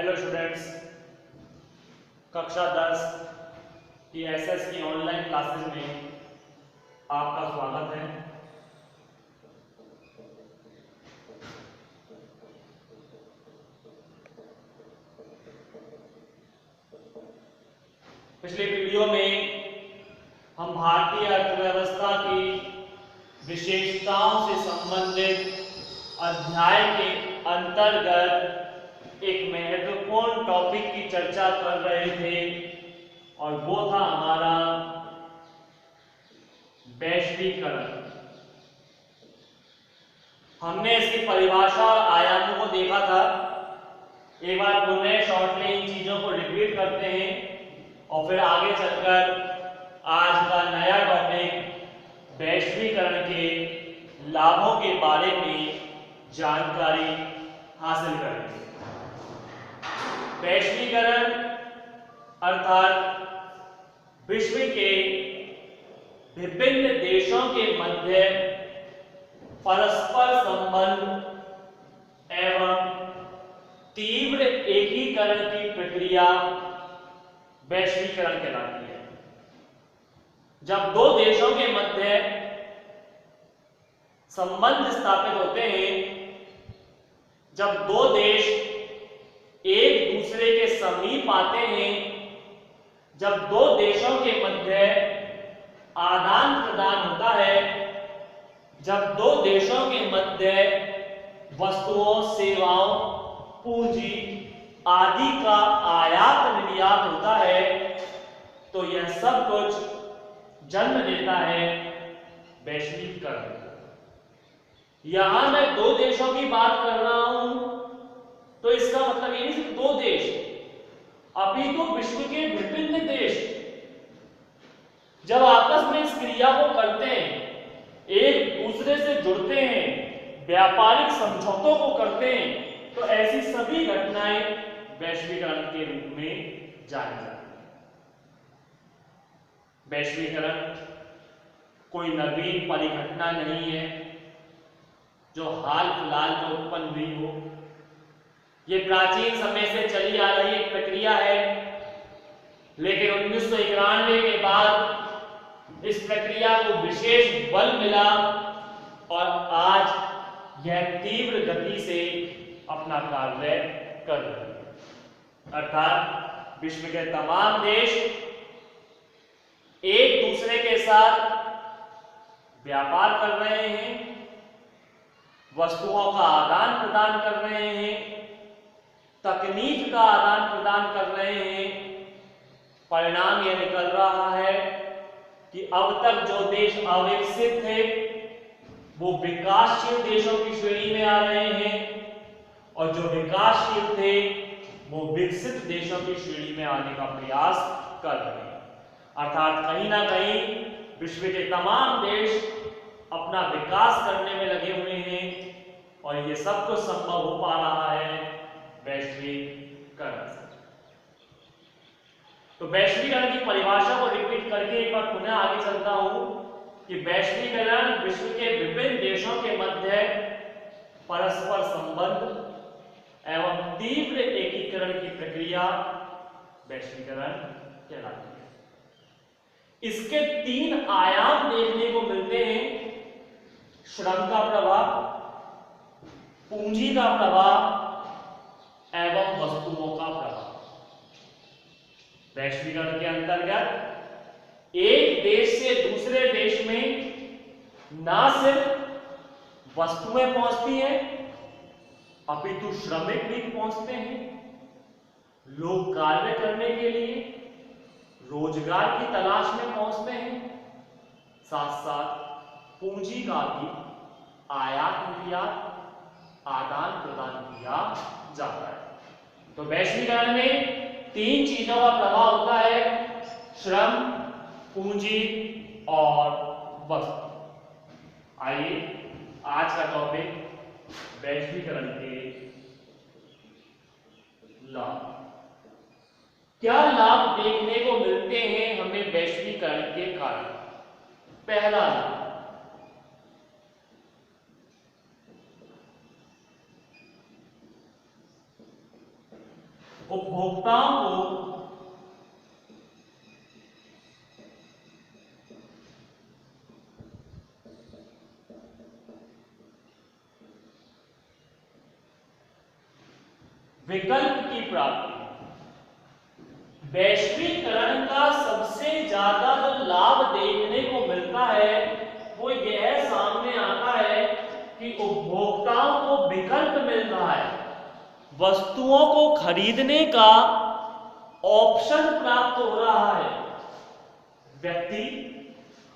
Hello students, कक्षा 10 की SS की ऑनलाइन क्लासेस में आपका स्वागत है। पिछले वीडियो में हम भारतीय अर्थव्यवस्था की विशेषताओं से संबंधित अध्याय के अंतर्गत एक महत्वपूर्ण टॉपिक की चर्चा कर रहे थे और वो था हमारा वैश्वीकरण। हमने इसकी परिभाषा और आयामों को देखा था। एक बार पुनः शॉर्टली इन चीजों को रिपीट करते हैं और फिर आगे चलकर आज का नया टॉपिक वैश्वीकरण के लाभों के बारे में जानकारी हासिल करेंगे। वैश्वीकरण अर्थात विश्व के विभिन्न देशों के मध्य परस्पर संबंध एवं तीव्र एकीकरण की प्रक्रिया वैश्वीकरण कहलाती है। जब दो देशों के मध्य संबंध स्थापित होते हैं, जब दो देश एक दूसरे के समीप आते हैं, जब दो देशों के मध्य आदान प्रदान होता है, जब दो देशों के मध्य वस्तुओं, सेवाओं, पूंजी आदि का आयात निर्यात होता है, तो यह सब कुछ जन्म देता है वैश्वीकरण। यहां मैं दो देशों की बात कर रहा हूं तो इसका मतलब ये नहीं सिर्फ दो देश, अपितु विश्व के विभिन्न देश जब आपस में इस क्रिया को करते हैं, एक दूसरे से जुड़ते हैं, व्यापारिक समझौतों को करते हैं, तो ऐसी सभी घटनाएं वैश्वीकरण के रूप में जानी जाती हैं। वैश्वीकरण कोई नवीन परिघटना नहीं है जो हाल फिलहाल में उत्पन्न हुई हो। यह प्राचीन समय से चली आ रही एक प्रक्रिया है, लेकिन 1991 के बाद इस प्रक्रिया को विशेष बल मिला और आज यह तीव्र गति से अपना कार्य कर रही है। अर्थात विश्व के तमाम देश एक दूसरे के साथ व्यापार कर रहे हैं, वस्तुओं का आदान प्रदान कर रहे हैं, तकनीक का आदान प्रदान कर रहे हैं। परिणाम यह निकल रहा है कि अब तक जो देश अविकसित थे वो विकासशील देशों की श्रेणी में आ रहे हैं और जो विकासशील थे वो विकसित देशों की श्रेणी में आने का प्रयास कर रहे हैं। अर्थात कहीं ना कहीं विश्व के तमाम देश अपना विकास करने में लगे हुए हैं और ये सब कुछ संभव हो पा रहा है वैश्वीकरण से। तो वैश्वीकरण की परिभाषा को रिपीट करके एक बार पुनः आगे चलता हूं कि वैश्वीकरण विश्व के विभिन्न देशों के मध्य परस्पर संबंध एवं तीव्र एकीकरण की प्रक्रिया वैश्वीकरण कहलाती है। इसके तीन आयाम देखने को मिलते हैं: श्रम का प्रवाह, पूंजी का प्रवाह एवं वस्तुओं का प्रवाह। वैश्वीकरण के अंतर्गत एक देश से दूसरे देश में ना सिर्फ वस्तुएं पहुंचती हैं, अपितु श्रमिक भी पहुंचते हैं। लोग कार्य करने के लिए रोजगार की तलाश में पहुंचते हैं, साथ साथ पूंजी का भी आयात निर्यात आदान प्रदान किया जाता है। तो वैश्वीकरण में तीन चीजों का प्रभाव होता है: श्रम, पूंजी और वस्तु। आइए आज का टॉपिक वैश्वीकरण के लाभ। क्या लाभ देखने को मिलते हैं हमें वैश्वीकरण के कारण? पहला लाभ, उपभोक्ताओं को विकल्प की प्राप्ति। वैश्वीकरण का सबसे ज्यादा जो लाभ देखने को मिलता है वो यह सामने आता है कि उपभोक्ताओं को विकल्प मिल रहा है, वस्तुओं को खरीदने का ऑप्शन प्राप्त हो रहा है। व्यक्ति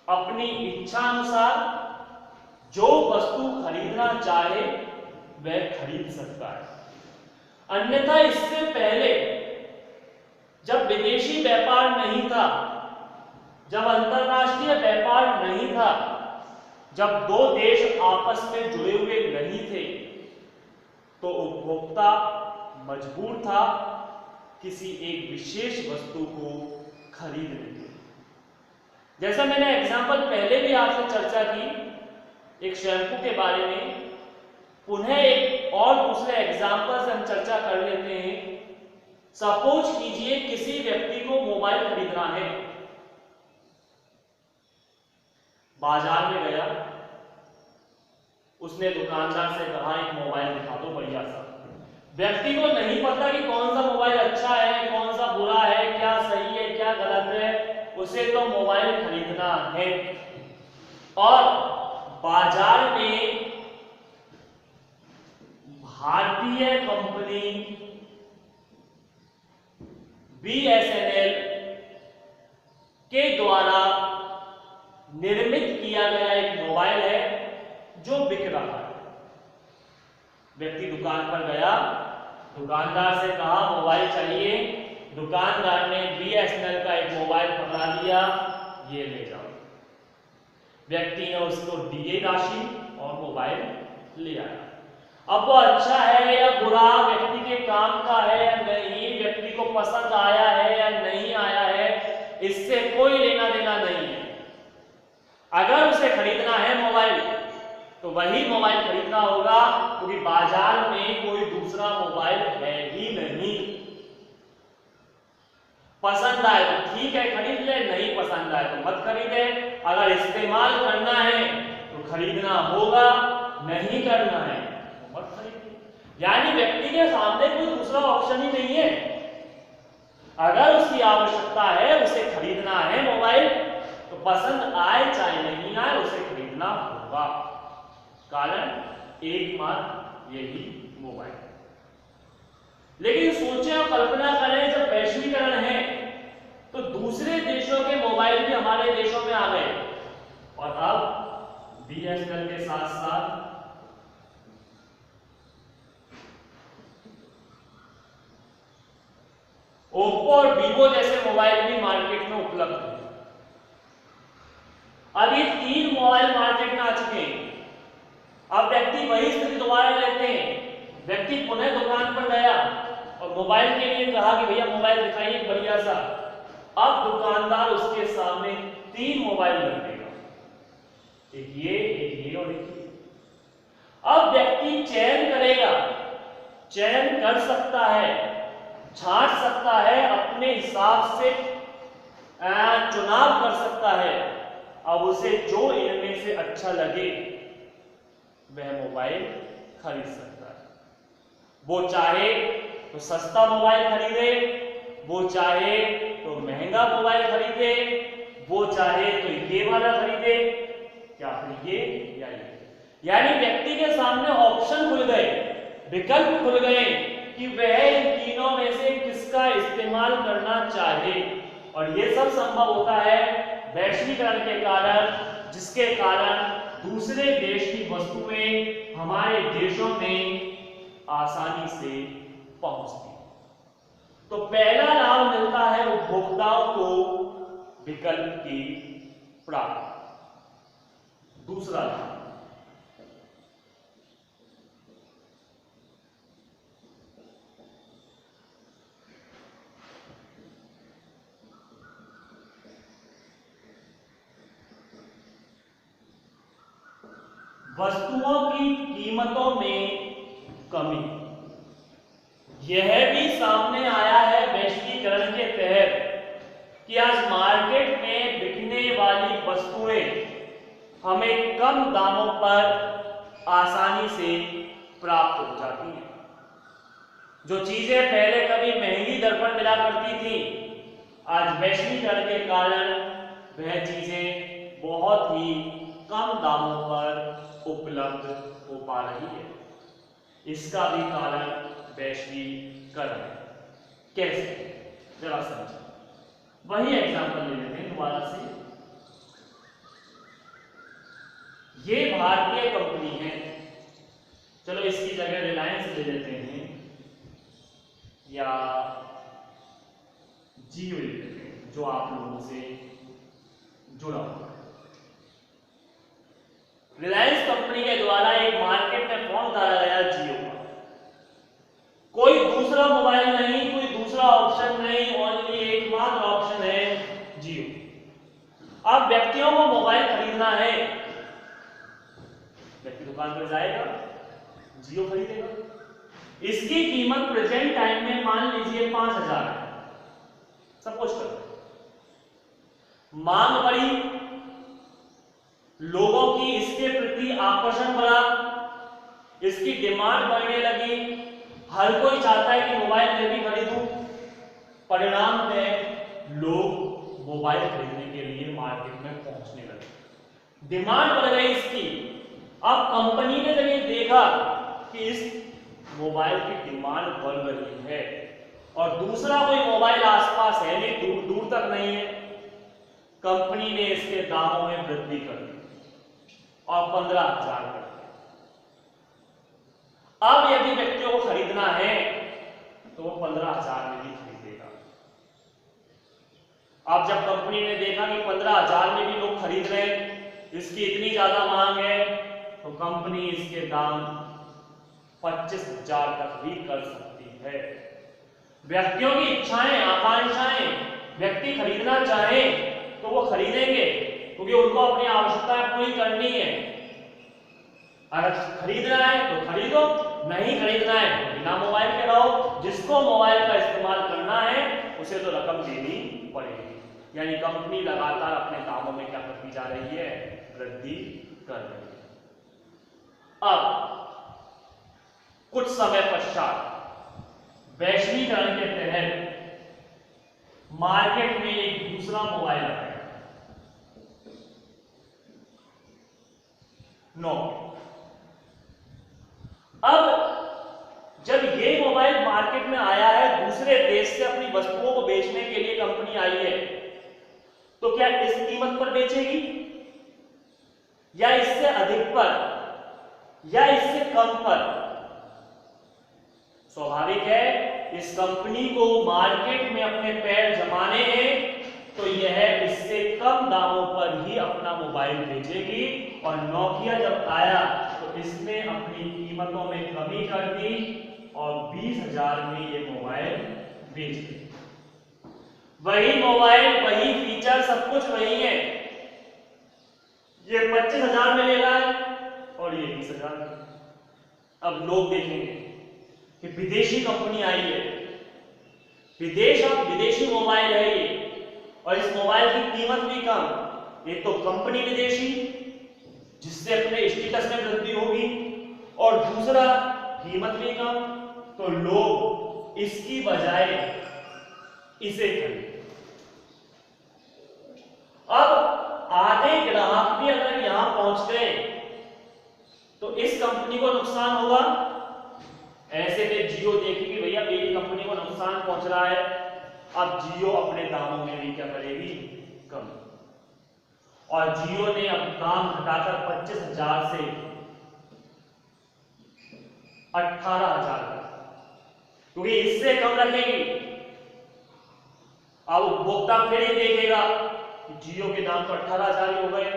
अपनी इच्छा अनुसार जो वस्तु खरीदना चाहे वह खरीद सकता है। अन्यथा इससे पहले जब विदेशी व्यापार नहीं था, जब अंतरराष्ट्रीय व्यापार नहीं था, जब दो देश आपस में जुड़े हुए नहीं थे, तो उपभोक्ता मजबूर था किसी एक विशेष वस्तु को खरीदने के लिए। जैसा मैंने एग्जाम्पल पहले भी आपसे चर्चा की एक शैम्पू के बारे में, पुनः एक और दूसरे एग्जाम्पल से हम चर्चा कर लेते हैं। सपोज कीजिए किसी व्यक्ति को मोबाइल खरीदना है, बाजार में गया, उसने दुकानदार से कहा एक मोबाइल दिखा दो बढ़िया सा। व्यक्ति को नहीं पता कि कौन सा मोबाइल अच्छा है, कौन सा बुरा है, क्या सही है, क्या गलत है, उसे तो मोबाइल खरीदना है। और बाजार में भारतीय कंपनी BSNL के द्वारा निर्मित किया गया एक मोबाइल है जो बिक रहा है। व्यक्ति दुकान पर गया, दुकानदार से कहा मोबाइल चाहिए, दुकानदार ने BSNL का एक मोबाइल पकड़ा दिया, ये ले जाओ। व्यक्ति ने उसको दिए राशि और मोबाइल ले आया। अब वो अच्छा है या बुरा, व्यक्ति के काम का है या नहीं, व्यक्ति को पसंद आया है या नहीं आया है, इससे कोई लेना देना नहीं है। अगर उसे खरीदना है मोबाइल तो वही मोबाइल खरीदना होगा, क्योंकि बाजार में कोई दूसरा मोबाइल है ही नहीं। पसंद आए तो ठीक है खरीद ले, नहीं पसंद आए तो मत खरीदे। अगर इस्तेमाल करना है तो खरीदना होगा, नहीं करना है तो मत खरीदे। यानी व्यक्ति के सामने कोई दूसरा ऑप्शन ही नहीं है। अगर उसकी आवश्यकता है, उसे खरीदना है मोबाइल, तो पसंद आए चाहे नहीं आए उसे खरीदना होगा। कारण एकमात्र यही मोबाइल। लेकिन सोचें और कल्पना करें, जब वैश्वीकरण है तो दूसरे देशों के मोबाइल भी हमारे देशों में आ गए, और अब BSNL के साथ साथ ओप्पो और वीवो जैसे मोबाइल भी मार्केट में उपलब्ध है। अब ये 3 मोबाइल मार्केट में आ चुके हैं। अब व्यक्ति वही स्थिति दोबारा लेते हैं। व्यक्ति पुनः दुकान पर गया और मोबाइल के लिए कहा कि भैया मोबाइल दिखाइए बढ़िया सा। अब दुकानदार उसके सामने 3 मोबाइल रख देगा, एक ये और एक ये। अब व्यक्ति चयन करेगा, चयन कर सकता है, छांट सकता है, अपने हिसाब से चुनाव कर सकता है। अब उसे जो इनमें से अच्छा लगे वह मोबाइल खरीद सकता है। वो चाहे तो सस्ता मोबाइल खरीदे, वो चाहे तो महंगा मोबाइल खरीदे, वो चाहे तो ये वाला खरीदे या फिर ये या ये। यानी व्यक्ति के सामने ऑप्शन खुल गए, विकल्प खुल गए कि वह इन तीनों में से किसका इस्तेमाल करना चाहे। और ये सब संभव होता है वैश्वीकरण के कारण, जिसके कारण दूसरे देश की वस्तुएं हमारे देशों में आसानी से पहुंचती। तो पहला लाभ मिलता है उपभोक्ताओं को विकल्प की प्राप्ति। दूसरा लाभ वस्तुओं की कीमतों में कमी। यह भी सामने आया है वैश्वीकरण के तहत कि आज मार्केट में बिकने वाली वस्तुएं हमें कम दामों पर आसानी से प्राप्त हो जाती हैं। जो चीजें पहले कभी महंगी दर पर मिला करती थी, आज वैश्वीकरण के कारण वह चीजें बहुत ही कम दामों पर उपलब्ध हो पा रही है। इसका भी कारण वैश्वीकरण है। कैसे, जरा समझो। वही एग्जांपल ले लेते हैं दोबारा से। ये भारतीय कंपनी है, चलो इसकी जगह रिलायंस ले लेते हैं या जियो ले लेते हैं, जो आप लोगों से जुड़ा हुआ। रिलायंस कंपनी के द्वारा एक मार्केट में फोन उतारा गया जियो का। कोई दूसरा मोबाइल नहीं, कोई दूसरा ऑप्शन नहीं, ओनली एकमात्र ऑप्शन है जियो। अब व्यक्तियों को मोबाइल खरीदना है, व्यक्ति दुकान पर जाएगा, जियो खरीदेगा। इसकी कीमत प्रेजेंट टाइम में मान लीजिए 5000 है, सपोज करो। मांग बढ़ी, लोगों की इसके प्रति आकर्षण बढ़ा, इसकी डिमांड बढ़ने लगी, हर कोई चाहता है कि मोबाइल मैं भी खरीदूं। परिणाम में लोग मोबाइल खरीदने के लिए मार्केट में पहुंचने लगे, डिमांड बढ़ गई इसकी। अब कंपनी ने जब ये देखा कि इस मोबाइल की डिमांड बढ़ रही है और दूसरा कोई मोबाइल आसपास है नहीं, दूर दूर तक नहीं है, कंपनी ने इसके दामों में वृद्धि कर दी और 15,000 कर दिया। अब यदि व्यक्तियों को खरीदना है तो वो 15,000 में भी खरीदेगा। अब जब कंपनी ने देखा कि 15,000 में भी लोग खरीद रहे हैं, इसकी इतनी ज्यादा मांग है, तो कंपनी इसके दाम 25,000 तक भी कर सकती है। व्यक्तियों की इच्छाएं, आकांक्षाएं, व्यक्ति खरीदना चाहे तो वो खरीदेंगे क्योंकि उनको अपनी आवश्यकताएं पूरी करनी है। अगर खरीदना है तो खरीदो, नहीं खरीदना है तो बिना मोबाइल के रहो। जिसको मोबाइल का इस्तेमाल करना है उसे तो रकम देनी पड़ेगी। यानी कंपनी लगातार अपने दामों में क्या करती जा रही है, वृद्धि कर रही है। अब कुछ समय पश्चात वैश्वीकरण के तहत मार्केट में एक दूसरा मोबाइल आ गया, नोकिया। अब जब ये मोबाइल मार्केट में आया है, दूसरे देश से अपनी वस्तुओं को बेचने के लिए कंपनी आई है, तो क्या इस कीमत पर बेचेगी या इससे अधिक पर या इससे कम पर? स्वाभाविक है, इस कंपनी को मार्केट में अपने पैर जमाने हैं तो यह इससे कम दामों पर ही अपना मोबाइल बेचेगी। और नोकिया जब आया तो इसने अपनी कीमतों में कमी कर दी और 20,000 में ये मोबाइल बेच दिया। वही मोबाइल, वही फीचर, सब कुछ वही है। ये 25,000 में ले रहा है और ये 20,000 में। अब लोग देखेंगे कि विदेशी कंपनी आई है, विदेशी मोबाइल है ये, और इस मोबाइल की कीमत भी कम। एक तो कंपनी विदेशी जिससे अपने स्टेटस में वृद्धि होगी, और दूसरा कीमत भी कम, तो लोग इसकी बजाय इसे खरीदेंगे। अब आधे ग्राहक भी अगर यहां पहुंच गए तो इस कंपनी को नुकसान होगा। ऐसे में जियो देखेगी भैया मेरी कंपनी को नुकसान पहुंच रहा है, अब जियो अपने दामों में भी क्या करेगी, कम। और जियो ने अब दाम घटाकर 25,000 से 18,000 क्योंकि इससे कम रखेगी। अब उपभोक्ता फिर ही देखेगा कि जियो के दाम तो 18,000 ही हो गए,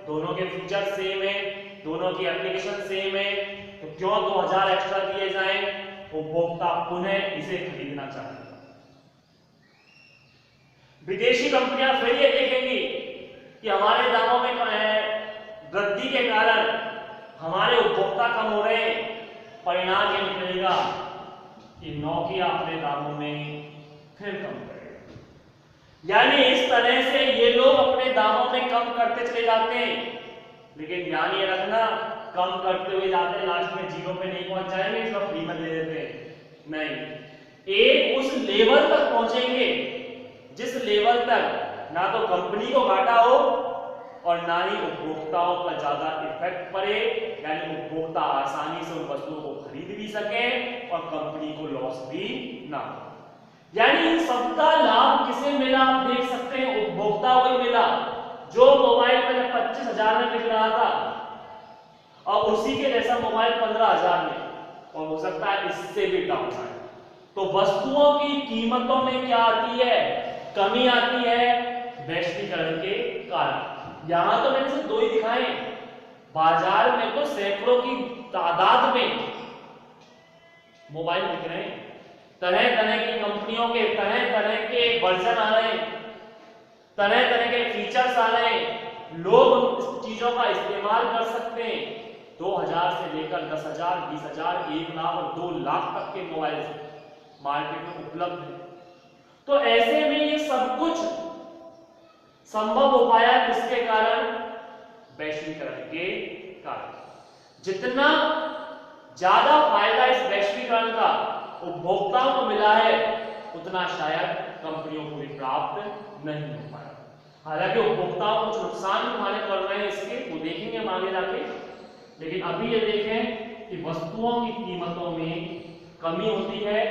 दोनों के फीचर सेम है, दोनों की एप्लीकेशन सेम है, तो क्यों 2,000 एक्स्ट्रा दिए जाएं? उपभोक्ता पुनः इसे खरीदना चाहेगा। विदेशी कंपनियां फिर ये देखेंगी कि हमारे दामों में वृद्धि के कारण हमारे उपभोक्ता कम हो रहे हैं, परिणाम ये निकलेगा कि नोकिया अपने दामों में फिर कम करेगा। यानी इस तरह से ये लोग अपने दामों में कम करते चले जाते हैं, लेकिन ध्यान ये रखना कम करते हुए जाते हैं, लास्ट में जीरो पे नहीं पहुंच जाएंगे, इसको फ्री में दे देते हैं, नहीं, एक उस लेवल तक पहुंचेंगे जिस लेवल तक ना तो कंपनी को घाटा हो और ना ही उपभोक्ताओं पर ज्यादा इफेक्ट पड़े, यानी उपभोक्ता आसानी से उन वस्तुओं को खरीद भी सके और कंपनी को लॉस भी ना हो। यानी इन सबका लाभ किसे मिला आप देख सकते हैं, उपभोक्ता को ही मिला। जो मोबाइल पहले 25,000 में बिक रहा था और उसी के जैसा मोबाइल 15,000 में, और हो सकता है इससे भी डाउन आए, तो वस्तुओं की कीमतों में क्या आती है, कमी आती है वैश्वीकरण के कारण। यहां तो मैंने सिर्फ दो ही दिखाए, बाजार में तो सैकड़ों की तादाद में मोबाइल बिक रहे हैं, तरह तरह की कंपनियों के तरह तरह के वर्जन आ रहे हैं, तरह तरह के फीचर्स आ रहे हैं, लोग इस चीजों का इस्तेमाल कर सकते हैं। 2,000 से लेकर 10,000, 20,000, 1 लाख और 2 लाख तक के मोबाइल मार्केट में उपलब्ध है। तो ऐसे में ये सब कुछ संभव हो पाया किसके कारण, वैश्वीकरण के कारण। जितना ज्यादा फायदा इस वैश्वीकरण का उपभोक्ताओं को मिला है, उतना शायद कंपनियों को भी प्राप्त नहीं हो पाया। हालांकि उपभोक्ताओं को कुछ नुकसान उठाने पड़ रहे हैं इसके, वो देखेंगे हम आगे जाके, लेकिन अभी ये देखें कि वस्तुओं की कीमतों में कमी होती है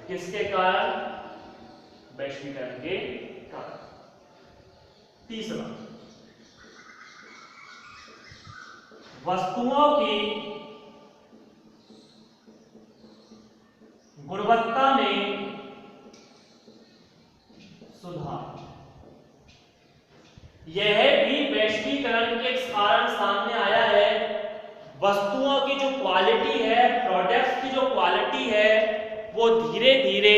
किसके कारण, वैश्वीकरण के कारण। तीसरा, वस्तुओं की गुणवत्ता में सुधार, यह भी वैश्वीकरण के कारण सामने आया है। वस्तुओं की जो क्वालिटी है, प्रोडक्ट्स की जो क्वालिटी है, वो धीरे धीरे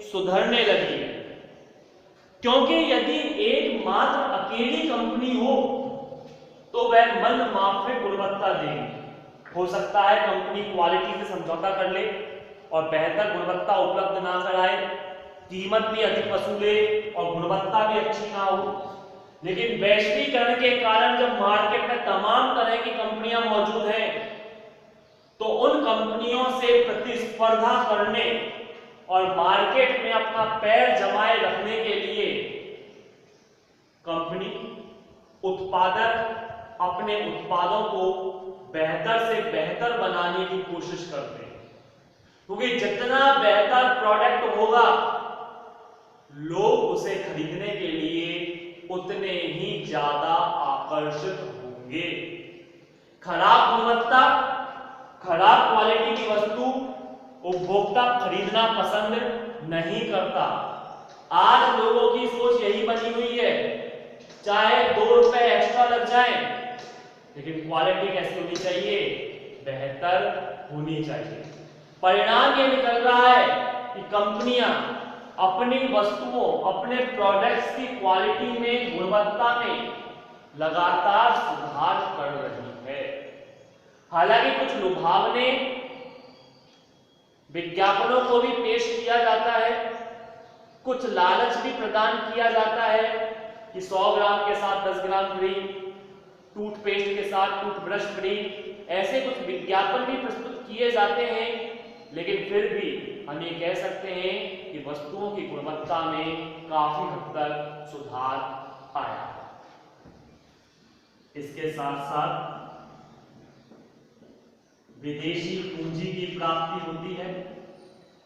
सुधरने लगी है। क्योंकि यदि एकमात्र अकेली कंपनी हो तो वह मन माफिक गुणवत्ता देगी। हो सकता है कंपनी क्वालिटी से समझौता कर ले और बेहतर गुणवत्ता उपलब्ध ना कराए, कीमत भी अधिक वसूले और गुणवत्ता भी अच्छी ना हो। लेकिन वैश्वीकरण के कारण जब मार्केट में तमाम तरह की कंपनियां मौजूद हैं, तो उन कंपनियों से प्रतिस्पर्धा करने और मार्केट में अपना पैर जमाए रखने के लिए कंपनी उत्पादक अपने उत्पादों को बेहतर से बेहतर बनाने की कोशिश करते हैं, क्योंकि जितना बेहतर प्रोडक्ट होगा लोग उसे खरीदने के लिए उतने ही ज्यादा आकर्षित होंगे। खराब गुणवत्ता, खराब क्वालिटी की वस्तु उपभोक्ता खरीदना पसंद नहीं करता। आज लोगों की सोच यही बनी हुई है, चाहे 2 रुपए एक्स्ट्रा लग जाए, लेकिन क्वालिटी कैसी होनी चाहिए, बेहतर होनी चाहिए। परिणाम ये निकल रहा है कि कंपनियां अपनी वस्तुओं, अपने प्रोडक्ट्स की क्वालिटी में, गुणवत्ता में लगातार सुधार कर रही है। हालांकि कुछ लुभावने विज्ञापनों को भी पेश किया जाता है, कुछ लालच भी प्रदान किया जाता है कि 100 ग्राम के साथ 10 ग्राम फ्री, टूथपेस्ट के साथ टूथब्रश फ्री, ऐसे कुछ विज्ञापन भी प्रस्तुत किए जाते हैं। लेकिन फिर भी हम ये कह सकते हैं कि वस्तुओं की गुणवत्ता में काफी हद तक सुधार आया। इसके साथ साथ विदेशी पूंजी की प्राप्ति होती है।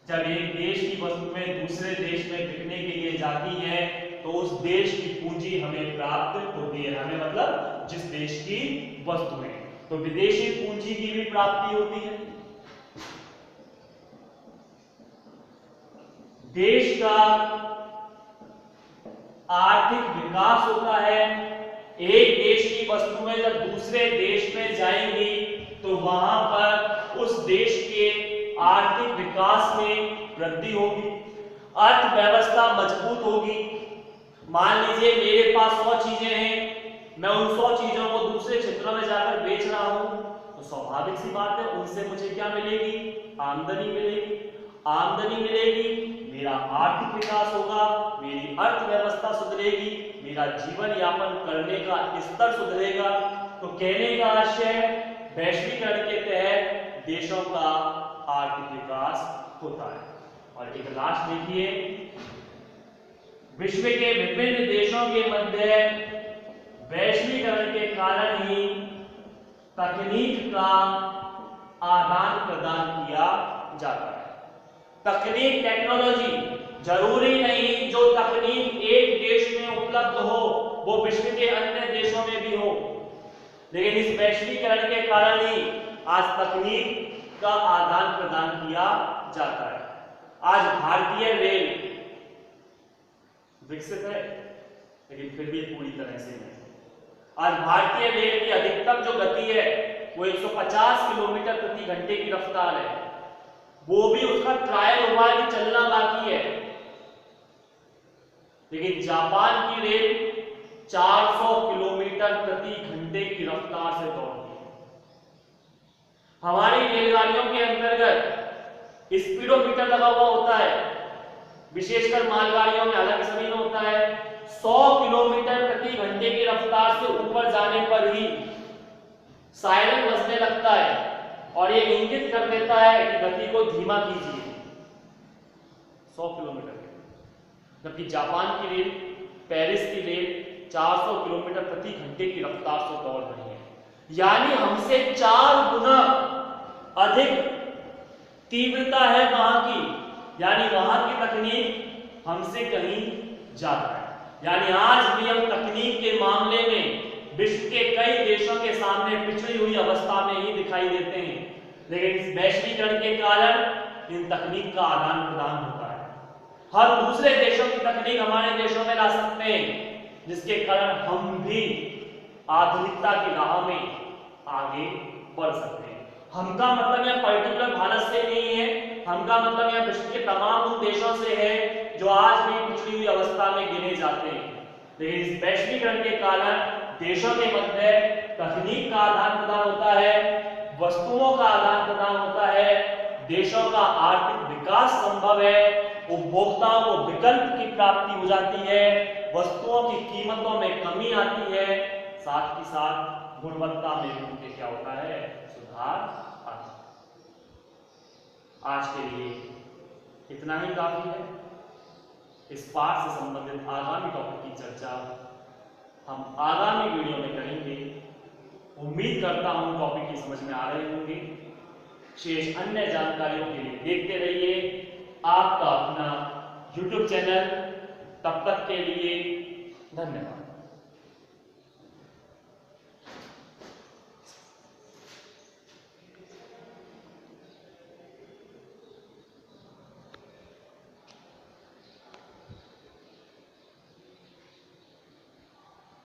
जब एक देश की वस्तुएं दूसरे देश में बिकने के लिए जाती है तो उस देश की पूंजी हमें प्राप्त होती है, हमें मतलब जिस देश की वस्तुएं, तो विदेशी पूंजी की भी प्राप्ति होती है। देश का आर्थिक विकास होता है। एक देश की वस्तुएं जब दूसरे देश में जाएंगी तो वहां पर उस देश के आर्थिक विकास में वृद्धि होगी, अर्थव्यवस्था मजबूत होगी। मान लीजिए मेरे पास 100 चीजें हैं, मैं उन 100 चीजों को दूसरे क्षेत्रों में जाकर बेच रहा हूं, तो स्वाभाविक सी बात है उनसे मुझे क्या मिलेगी, आमदनी मिलेगी। आमदनी मिलेगी, मेरा आर्थिक विकास होगा, मेरी अर्थव्यवस्था सुधरेगी, मेरा जीवन यापन करने का स्तर सुधरेगा। तो कहने का आशय वैश्वीकरण के तहत देशों का आर्थिक विकास होता है। और एक लास्ट देखिए, विश्व के विभिन्न देशों के मध्य वैश्वीकरण के कारण ही तकनीक का आदान प्रदान किया जाता है। तकनीक, टेक्नोलॉजी, जरूरी नहीं जो तकनीक एक देश में उपलब्ध हो वो विश्व के अन्य देशों में भी हो, लेकिन इस वैश्वीकरण के कारण ही आज तकनीक का आदान प्रदान किया जाता है। आज भारतीय रेल विकसित है, लेकिन फिर भी पूरी तरह से नहीं। आज भारतीय रेल की अधिकतम जो गति है वो 150 किलोमीटर प्रति घंटे की रफ्तार है, वो भी उसका ट्रायल हुआ है कि चलना बाकी है। लेकिन जापान की रेल 400 किलोमीटर प्रति घंटे की रफ्तार से दौड़ती है। हमारी रेलगाड़ियों के अंतर्गत स्पीडोमीटर लगा हुआ होता है, विशेषकर मालगाड़ियों में, हालांकि सभी में होता है। 100 किलोमीटर प्रति घंटे की रफ्तार से ऊपर जाने पर ही सायरन बजने लगता है और ये इंगित कर देता है कि गति को धीमा कीजिए 100 किलोमीटर। जबकि जापान की रेल, पेरिस की रेल 400 किलोमीटर प्रति घंटे की रफ्तार से दौड़ रही है, यानी हमसे 4 गुना अधिक तीव्रता है वहां की, यानी वहां की तकनीक हमसे कहीं ज्यादा है। यानी आज भी हम तकनीक के मामले में विश्व के कई देशों के सामने पिछड़ी हुई अवस्था में ही दिखाई देते हैं, लेकिन इस वैश्वीकरण के कारण इन तकनीक का आदान प्रदान होता है। हर दूसरे देशों की तकनीक हमारे देशों में ला सकते हैं, जिसके कारण हम भी आधुनिकता की राह में आगे बढ़ सकते हैं। हम का मतलब यह पर्टिकुलर भारत से नहीं है, हम का मतलब यह विश्व के तमाम उन देशों से है जो आज भी पिछड़ी हुई अवस्था में गिने जाते हैं। लेकिन इस वैश्वीकरण के कारण देशों के मध्य तकनीक का आदान प्रदान होता है, वस्तुओं का आदान प्रदान होता है, देशों का आर्थिक विकास संभव है, उपभोक्ताओं को विकल्प की प्राप्ति हो जाती है, वस्तुओं की कीमतों में कमी आती है, साथ ही साथ गुणवत्ता में भी उनके क्या होता है, सुधार आता है। आज के लिए इतना ही काफी है। इस पाठ से संबंधित आगामी टॉपिक की चर्चा हम आगामी वीडियो में करेंगे। उम्मीद करता हूं टॉपिक की समझ में आ रहे होंगे। शेष अन्य जानकारियों के लिए देखते रहिए आपका अपना YouTube चैनल। तब तक के लिए धन्यवाद।